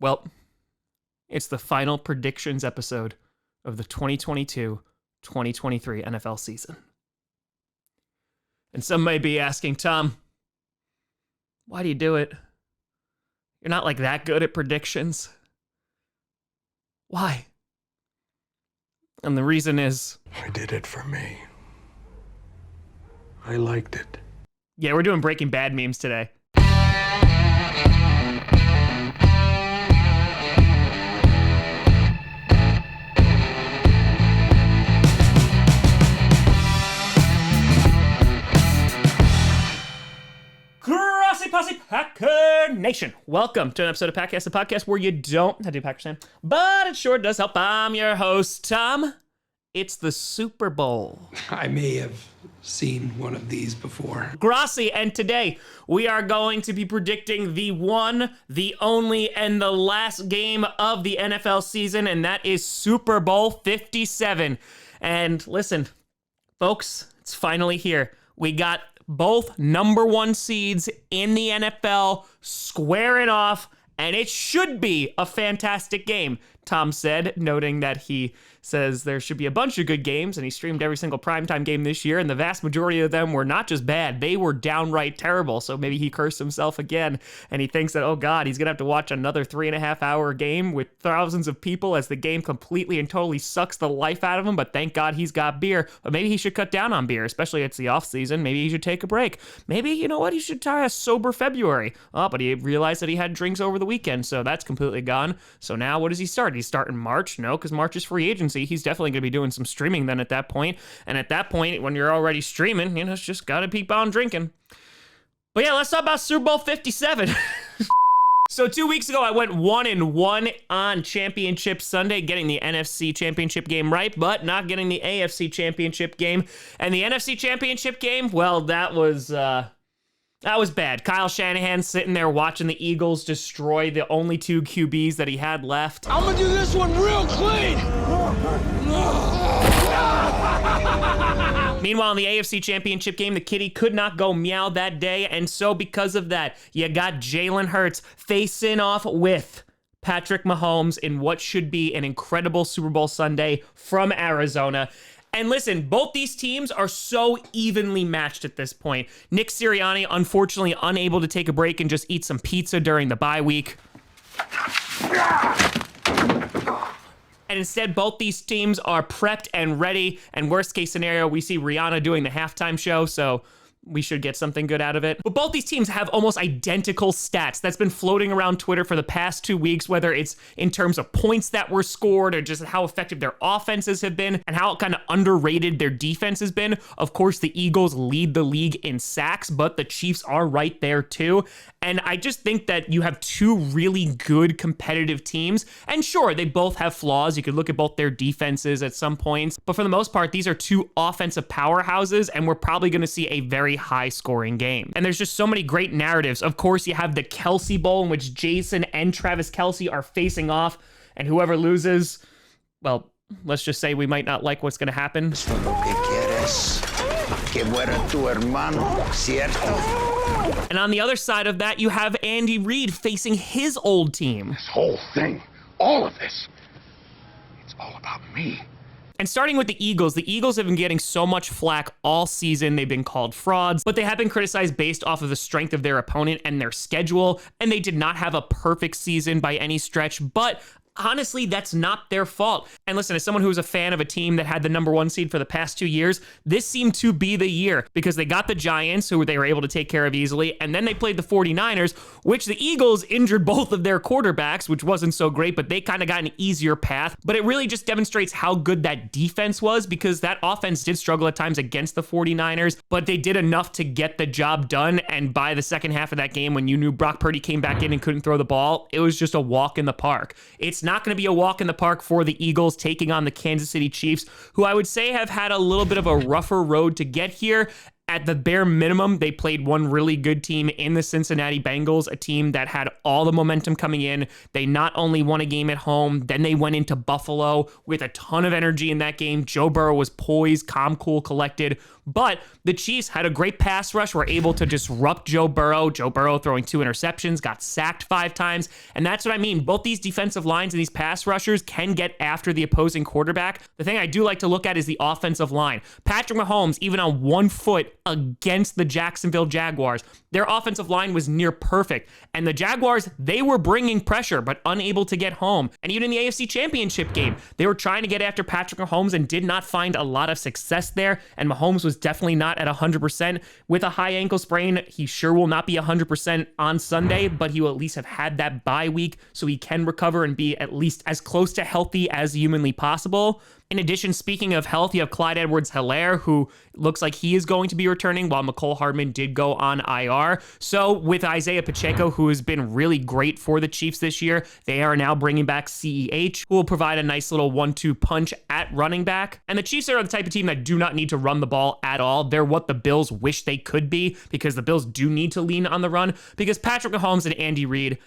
Well, it's the final predictions episode of the 2022-2023 NFL season. And some may be asking, Tom, why do you do it? You're not like that good at predictions. Why? And the reason is... I did it for me. I liked it. Yeah, we're doing Breaking Bad memes today. Grossi Posse Packer Nation. Welcome to an episode of Packcast, the podcast where you don't have to do Packers fan, but it sure does help. I'm your host, Tom. It's the Super Bowl. I may have seen one of these before. Grossi, and today we are going to be predicting the one, the only, and the last game of the NFL season, and that is Super Bowl 57. And listen, folks, it's finally here. We got both number one seeds in the NFL squaring off, and it should be a fantastic game, Tom said, noting that he says there should be a bunch of good games, and he streamed every single primetime game this year, and the vast majority of them were not just bad, they were downright terrible, so maybe he cursed himself again, and he thinks that, oh god, he's gonna have to watch another 3.5-hour game with thousands of people as the game completely and totally sucks the life out of him, but thank god he's got beer. But maybe he should cut down on beer, especially it's the off season. Maybe he should take a break. Maybe, you know what, he should try a sober February. Oh, but he realized that he had drinks over the weekend, so that's completely gone. So now what does he start? He's starting March? No, because March is free agency. He's definitely going to be doing some streaming then at that point. And at that point, when you're already streaming, you know, it's just got to keep on drinking. But yeah, let's talk about Super Bowl 57. So 2 weeks ago, I went 1-1 on Championship Sunday, getting the NFC Championship game right, but not getting the AFC Championship game. And the NFC Championship game, well, that was bad. Kyle Shanahan sitting there watching the Eagles destroy the only two QBs that he had left. I'm gonna do this one real clean. Meanwhile, in the AFC Championship game, the kitty could not go meow that day, and so because of that, you got Jalen Hurts facing off with Patrick Mahomes in what should be an incredible Super Bowl Sunday from Arizona. And listen, both these teams are so evenly matched at this point. Nick Sirianni, unfortunately, unable to take a break and just eat some pizza during the bye week. And instead, both these teams are prepped and ready. And worst case scenario, we see Rihanna doing the halftime show, so we should get something good out of it. But both these teams have almost identical stats that's been floating around Twitter for the past 2 weeks, whether it's in terms of points that were scored or just how effective their offenses have been and how kind of underrated their defense has been. Of course, the Eagles lead the league in sacks, but the Chiefs are right there too. And I just think that you have two really good competitive teams. And sure, they both have flaws. You could look at both their defenses at some points. But for the most part, these are two offensive powerhouses, and we're probably going to see a very high-scoring game. And there's just so many great narratives. Of course, you have the Kelsey Bowl in which Jason and Travis Kelce are facing off, and whoever loses, well, let's just say we might not like what's going to happen. And on the other side of that, you have Andy Reid facing his old team. This whole thing, all of this, it's all about me. And starting with the Eagles have been getting so much flack all season. They've been called frauds, but they have been criticized based off of the strength of their opponent and their schedule, and they did not have a perfect season by any stretch, but honestly, that's not their fault. And listen, as someone who was a fan of a team that had the number one seed for the past 2 years, this seemed to be the year because they got the Giants, who they were able to take care of easily, and then they played the 49ers, which the Eagles injured both of their quarterbacks, which wasn't so great, but they kind of got an easier path. But it really just demonstrates how good that defense was because that offense did struggle at times against the 49ers, but they did enough to get the job done. And by the second half of that game, when you knew Brock Purdy came back in and couldn't throw the ball, it was just a walk in the park. It's not going to be a walk in the park for the Eagles taking on the Kansas City Chiefs, who I would say have had a little bit of a rougher road to get here. At the bare minimum, they played one really good team in the Cincinnati Bengals, a team that had all the momentum coming in. They not only won a game at home, then they went into Buffalo with a ton of energy in that game. Joe Burrow was poised, calm, cool, collected, But the Chiefs had a great pass rush, were able to disrupt Joe Burrow. Joe Burrow throwing 2 interceptions, got sacked 5 times. And that's what I mean. Both these defensive lines and these pass rushers can get after the opposing quarterback. The thing I do like to look at is the offensive line. Patrick Mahomes, even on 1 foot against the Jacksonville Jaguars, their offensive line was near perfect. And the Jaguars, they were bringing pressure, but unable to get home. And even in the AFC Championship game, they were trying to get after Patrick Mahomes and did not find a lot of success there. And Mahomes was definitely not at 100%. With a high ankle sprain, he sure will not be 100% on Sunday, but he will at least have had that bye week so he can recover and be at least as close to healthy as humanly possible. In addition, speaking of health, you have Clyde Edwards-Helaire, who looks like he is going to be returning, while Mecole Hardman did go on IR. So with Isaiah Pacheco, who has been really great for the Chiefs this year, they are now bringing back CEH, who will provide a nice little 1-2 punch at running back. And the Chiefs are the type of team that do not need to run the ball at all. They're what the Bills wish they could be, because the Bills do need to lean on the run, because Patrick Mahomes and Andy Reid,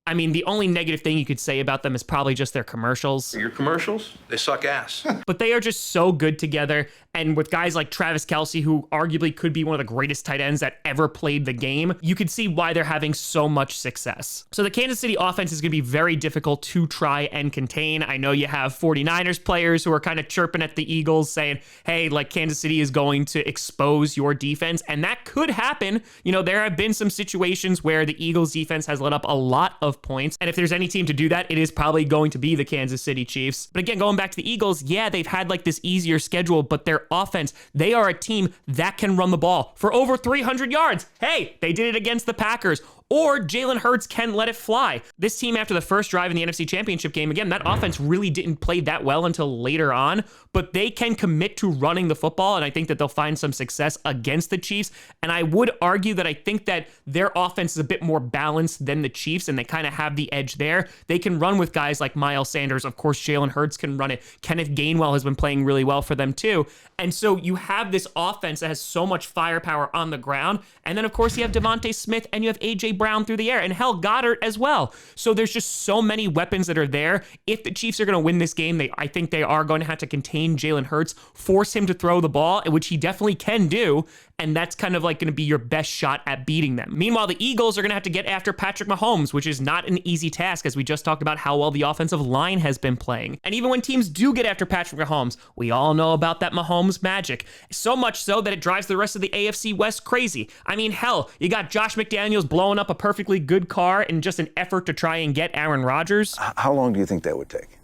I mean, the only negative thing you could say about them is probably just their commercials. Your commercials? They suck ass. But they are just so good together. And with guys like Travis Kelce, who arguably could be one of the greatest tight ends that ever played the game, you can see why they're having so much success. So the Kansas City offense is going to be very difficult to try and contain. I know you have 49ers players who are kind of chirping at the Eagles saying, hey, like Kansas City is going to expose your defense. And that could happen. You know, there have been some situations where the Eagles defense has let up a lot of points. And if there's any team to do that, it is probably going to be the Kansas City Chiefs. But again, going back to the Eagles, yeah, they've had like this easier schedule, but their offense, they are a team that can run the ball for over 300 yards. Hey, they did it against the Packers. Or Jalen Hurts can let it fly. This team, after the first drive in the NFC Championship game, again, that offense really didn't play that well until later on, but they can commit to running the football, and I think that they'll find some success against the Chiefs. And I would argue that I think that their offense is a bit more balanced than the Chiefs, and they kind of have the edge there. They can run with guys like Miles Sanders. Of course, Jalen Hurts can run it. Kenneth Gainwell has been playing really well for them too. And so you have this offense that has so much firepower on the ground. And then, of course, you have Devontae Smith and you have A.J. Brown through the air, and hell, Goddard as well. So there's just so many weapons that are there. If the Chiefs are going to win this game, I think they are going to have to contain Jalen Hurts, force him to throw the ball, which he definitely can do. And that's kind of like going to be your best shot at beating them. Meanwhile, the Eagles are going to have to get after Patrick Mahomes, which is not an easy task, as we just talked about how well the offensive line has been playing. And even when teams do get after Patrick Mahomes, we all know about that Mahomes magic. So much so that it drives the rest of the AFC West crazy. I mean, hell, you got Josh McDaniels blowing up a perfectly good car in just an effort to try and get Aaron Rodgers. How long do you think that would take?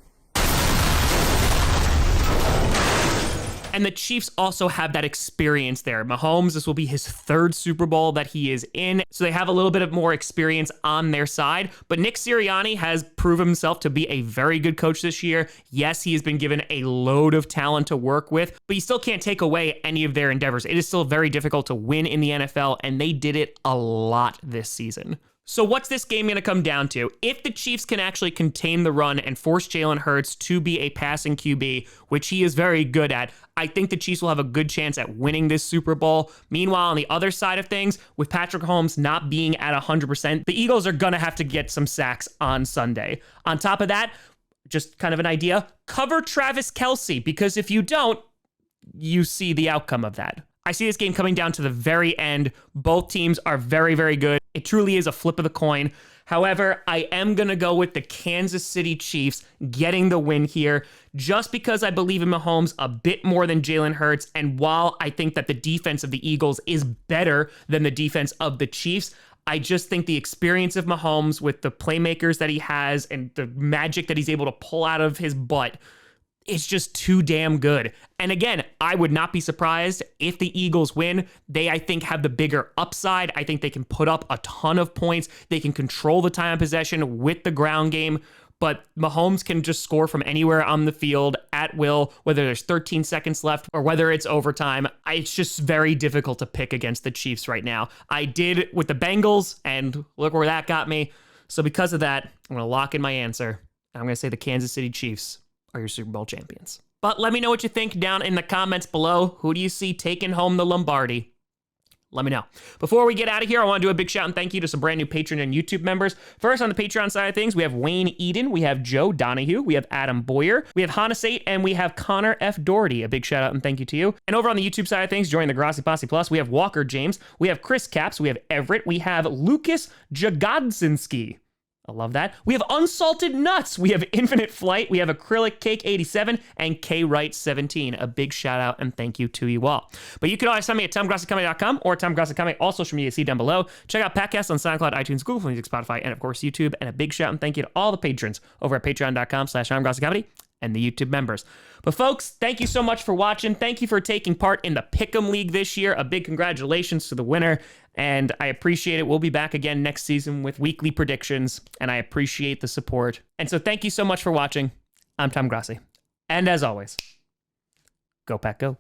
And the Chiefs also have that experience there. Mahomes, this will be his 3rd Super Bowl that he is in, so they have a little bit of more experience on their side. But Nick Sirianni has proven himself to be a very good coach this year. Yes, he has been given a load of talent to work with, but you still can't take away any of their endeavors. It is still very difficult to win in the NFL, and they did it a lot this season. So what's this game going to come down to? If the Chiefs can actually contain the run and force Jalen Hurts to be a passing QB, which he is very good at, I think the Chiefs will have a good chance at winning this Super Bowl. Meanwhile, on the other side of things, with Patrick Mahomes not being at 100%, the Eagles are going to have to get some sacks on Sunday. On top of that, just kind of an idea, cover Travis Kelce, because if you don't, you see the outcome of that. I see this game coming down to the very end. Both teams are very, very good. It truly is a flip of the coin. However, I am going to go with the Kansas City Chiefs getting the win here, just because I believe in Mahomes a bit more than Jalen Hurts. And while I think that the defense of the Eagles is better than the defense of the Chiefs, I just think the experience of Mahomes with the playmakers that he has and the magic that he's able to pull out of his butt, it's just too damn good. And again, I would not be surprised if the Eagles win. They, I think, have the bigger upside. I think they can put up a ton of points. They can control the time of possession with the ground game. But Mahomes can just score from anywhere on the field at will, whether there's 13 seconds left or whether it's overtime. It's just very difficult to pick against the Chiefs right now. I did with the Bengals, and look where that got me. So because of that, I'm going to lock in my answer. I'm going to say the Kansas City Chiefs are your Super Bowl champions. But let me know what you think down in the comments below. Who do you see taking home the Lombardi? Let me know. Before we get out of here, I want to do a big shout and thank you to some brand new Patreon and YouTube members. First, on the Patreon side of things, we have Wayne Eden, we have Joe Donahue, we have Adam Boyer, we have Hanasate, and we have Connor F. Doherty. A big shout out and thank you to you. And over on the YouTube side of things, join the Grossi Posse Plus, we have Walker James, we have Chris Caps, we have Everett, we have Lucas Jagodzinski. I love that. We have Unsalted Nuts. We have Infinite Flight. We have Acrylic Cake 87 and K Wright 17. A big shout out and thank you to you all. But you can always find me at TomGrossiComedy.com or TomGrossiComedy, all social media, see down below. Check out podcasts on SoundCloud, iTunes, Google Music, Spotify, and of course YouTube. And a big shout and thank you to all the patrons over at patreon.com/TomGrossiComedy and the YouTube members. But folks, thank you so much for watching. Thank you for taking part in the Pick'em League this year. A big congratulations to the winner. And I appreciate it. We'll be back again next season with weekly predictions. And I appreciate the support. And so thank you so much for watching. I'm Tom Grossi. And as always, go Pack Go.